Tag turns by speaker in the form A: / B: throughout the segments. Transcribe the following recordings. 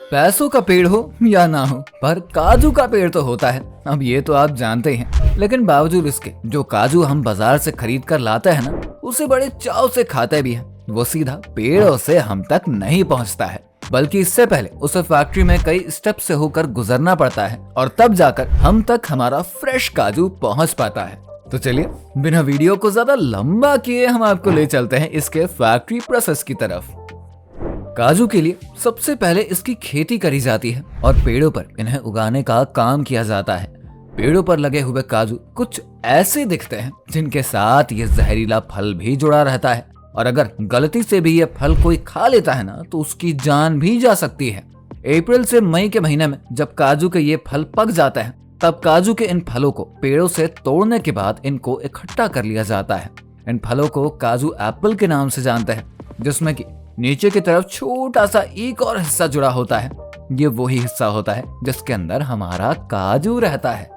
A: पैसों का पेड़ हो या ना हो, पर काजू का पेड़ तो होता है। अब ये तो आप जानते ही हैं, लेकिन बावजूद इसके जो काजू हम बाजार से खरीद कर लाते हैं ना, उसे बड़े चाव से खाते भी हैं। वो सीधा पेड़ों से हम तक नहीं पहुंचता है, बल्कि इससे पहले उसे फैक्ट्री में कई स्टेप से होकर गुजरना पड़ता है और तब जाकर हम तक हमारा फ्रेश काजू पहुंच पाता है। तो चलिए बिना वीडियो को ज्यादा लंबा किए हम आपको ले चलते हैं इसके फैक्ट्री प्रोसेस की तरफ। काजू के लिए सबसे पहले इसकी खेती करी जाती है और पेड़ों पर इन्हें उगाने का काम किया जाता है। पेड़ों पर लगे हुए काजू कुछ ऐसे दिखते हैं जिनके साथ ये जहरीला फल भी जुड़ा रहता है, और अगर गलती से भी ये फल कोई खा लेता है ना, तो उसकी जान भी जा सकती है। अप्रैल से मई के महीने में जब काजू के ये फल पक जाते हैं, तब काजू के इन फलों को पेड़ों से तोड़ने के बाद इनको इकट्ठा कर लिया जाता है। इन फलों को काजू एप्पल के नाम से जानते हैं, जिसमें कि नीचे की तरफ छोटा सा एक और हिस्सा जुड़ा होता है। ये वही हिस्सा होता है जिसके अंदर हमारा काजू रहता है।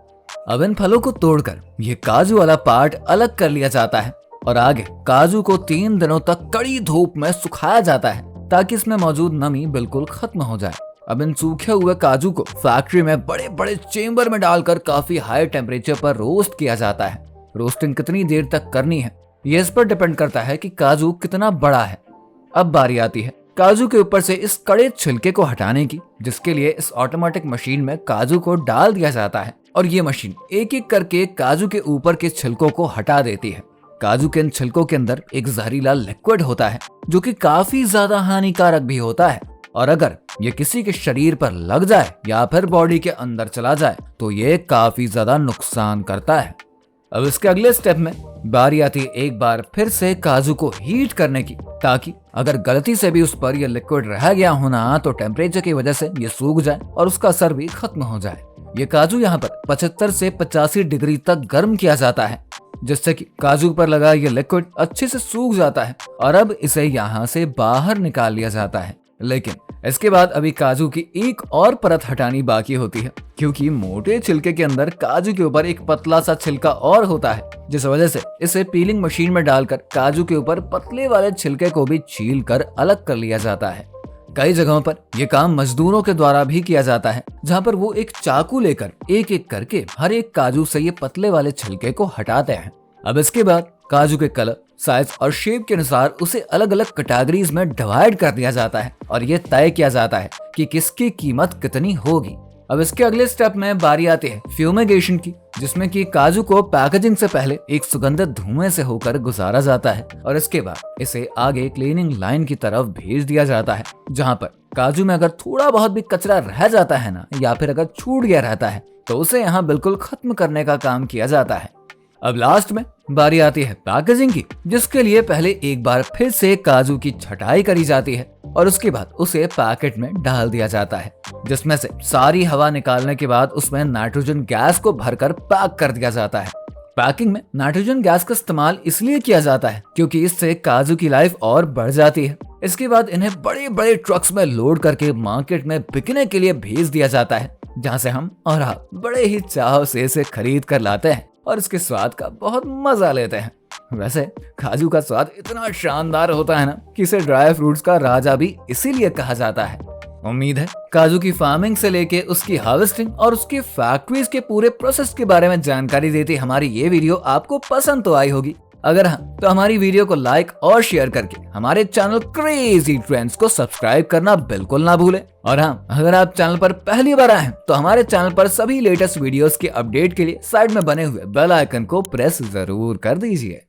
A: अब इन फलों को तोड़कर ये काजू वाला पार्ट अलग कर लिया जाता है और आगे काजू को 3 दिनों तक कड़ी धूप में सुखाया जाता है, ताकि इसमें मौजूद नमी बिल्कुल खत्म हो जाए। अब इन सूखे हुए काजू को फैक्ट्री में बड़े बड़े चेम्बर में डालकर काफी हाई टेम्परेचर पर रोस्ट किया जाता है। रोस्टिंग कितनी देर तक करनी है, ये इस पर डिपेंड करता है कि काजू कितना बड़ा है। अब बारी आती है काजू के ऊपर से इस कड़े छिलके को हटाने की, जिसके लिए इस ऑटोमेटिक मशीन में काजू को डाल दिया जाता है और ये मशीन एक एक करके काजू के ऊपर के छिलकों को हटा देती है। काजू के इन छिलकों के अंदर एक जहरीला लिक्विड होता है जो कि काफी ज्यादा हानिकारक भी होता है, और अगर ये किसी के शरीर पर लग जाए या फिर बॉडी के अंदर चला जाए तो ये काफी ज्यादा नुकसान करता है। अब इसके अगले स्टेप में बारी आती है एक बार फिर से काजू को हीट करने की, ताकि अगर गलती से भी उस पर यह लिक्विड रह गया होना तो टेम्परेचर की वजह से ये सूख जाए और उसका असर भी खत्म हो जाए। ये काजू यहाँ पर 75 से 85 डिग्री तक गर्म किया जाता है, जिससे कि काजू पर लगा ये लिक्विड अच्छे से सूख जाता है और अब इसे यहाँ से बाहर निकाल लिया जाता है। लेकिन इसके बाद अभी काजू की एक और परत हटानी बाकी होती है, क्योंकि मोटे छिलके के अंदर काजू के ऊपर एक पतला सा छिलका और होता है, जिस वजह से इसे पीलिंग मशीन में डालकर काजू के ऊपर पतले वाले छिलके को भी छील कर अलग कर लिया जाता है। कई जगहों पर यह काम मजदूरों के द्वारा भी किया जाता है, जहाँ पर वो एक चाकू लेकर एक एक करके हर एक काजू से ये पतले वाले छिलके को हटाते हैं। अब इसके बाद काजू के कलर, साइज और शेप के अनुसार उसे अलग अलग कैटेगरीज में डिवाइड कर दिया जाता है और ये तय किया जाता है कि किसकी कीमत कितनी होगी। अब इसके अगले स्टेप में बारी आती है फ्यूमिगेशन की, जिसमें कि काजू को पैकेजिंग से पहले एक सुगंधित धुएं से होकर गुजारा जाता है और इसके बाद इसे आगे क्लीनिंग लाइन की तरफ भेज दिया जाता है, जहां पर काजू में अगर थोड़ा बहुत भी कचरा रह जाता है ना, या फिर अगर छूट गया रहता है, तो उसे यहाँ बिल्कुल खत्म करने का काम किया जाता है। अब लास्ट में बारी आती है पैकेजिंग की, जिसके लिए पहले एक बार फिर से काजू की छटाई करी जाती है और उसके बाद उसे पैकेट में डाल दिया जाता है, जिसमें से सारी हवा निकालने के बाद उसमें नाइट्रोजन गैस को भरकर पैक कर दिया जाता है। पैकिंग में नाइट्रोजन गैस का इस्तेमाल इसलिए किया जाता है क्योंकि इससे काजू की लाइफ और बढ़ जाती है। इसके बाद इन्हें बड़े बड़े ट्रक्स में लोड करके मार्केट में बिकने के लिए भेज दिया जाता है, जहाँ से हम और आप बड़े ही चाव से इसे खरीद कर लाते हैं और इसके स्वाद का बहुत मजा लेते हैं। वैसे काजू का स्वाद इतना शानदार होता है ना कि इसे ड्राई फ्रूट्स का राजा भी इसीलिए कहा जाता है। उम्मीद है काजू की फार्मिंग से लेके उसकी हार्वेस्टिंग और उसकी फैक्ट्रीज के पूरे प्रोसेस के बारे में जानकारी देती हमारी ये वीडियो आपको पसंद तो आई होगी। अगर हाँ, तो हमारी वीडियो को लाइक और शेयर करके हमारे चैनल क्रेजी ट्रेंड्स को सब्सक्राइब करना बिल्कुल ना भूलें। और हाँ, अगर आप चैनल पर पहली बार आए हैं तो हमारे चैनल पर सभी लेटेस्ट वीडियोस के अपडेट के लिए साइड में बने हुए बेल आइकन को प्रेस जरूर कर दीजिए।